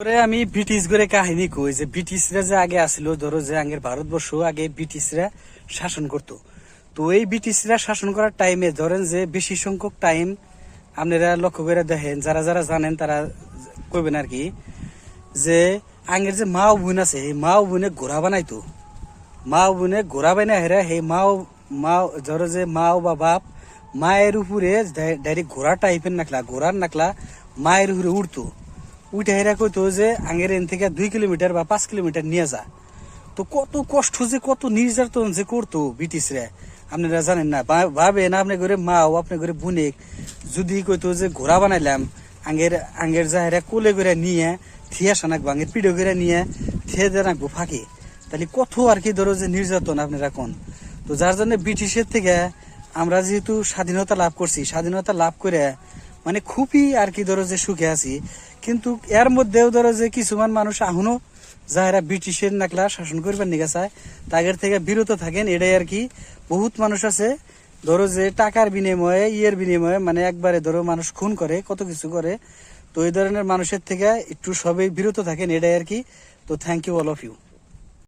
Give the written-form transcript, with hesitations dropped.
আমি ব্রিটিশ করে কাহিনী কই যে ব্রিটিশরা যে আগে আসিল, ধরো যে আগের ভারতবর্ষ আগে ব্রিটিশরা শাসন করতো। তো এই ব্রিটিশরা শাসন করার টাইমে ধরেন যে বেশি সংখ্যক টাইম আপনারা লক্ষ্য করে দেখেন, যারা যারা জানেন তারা কইবেন আর কি, যে আগের যে মা ও বোন আছে এই মা ও বোনে ঘোড়া বানাইতো। মা ও বোনে ঘোড়া বানাই হেরা সেই মা ধরো যে মা ও বা বাপ মায়ের উপরে ডাইরেক্ট ঘোড়া টাইপের নাকলা, ঘোড়ার নাকলা মায়ের উপরে উঠতো। উঠে হেরা কইতো যে আগের এন থেকে 2 কিলোমিটার বা 5 কিলোমিটার নিয়ে যা। তো কত কষ্ট যে, কত নির্যাতন যে করতো ব্রিটিশরা আপনারা জানেন না। ভাবেন আপনি করে মা ও আপনি করে বোনে যদি কইতো যে ঘোড়া বানাইলাম, আগের যাহেরা কোলে করে নিয়ে থিয়া সানাক ভাঙের পিঠে করে নিয়ে থিয়ে দিয়ে রাখবো ফাঁকে, তাহলে কত আর কি ধরো যে নির্যাতন আপনারা কোন। তো যার জন্য ব্রিটিশের থেকে আমরা যেহেতু স্বাধীনতা লাভ করছি, স্বাধীনতা লাভ করে মানে খুবই আর কি ধরো যে সুখে আছি। কিন্তু এর মধ্যেও ধরো যে কিছুমান মানুষ এখনো যারা ব্রিটিশের নাকলা শাসন করবার নিগা চায় তাদের থেকে বিরত থাকেন, এটাই আর কি। বহুত মানুষ আছে ধরো যে টাকার বিনিময়ে বিনিময়ে মানে একবারে ধরো মানুষ খুন করে, কত কিছু করে। তো এই ধরনের মানুষের থেকে একটু সবাই বিরত থাকেন, এটাই আর কি। তো thank you all of you.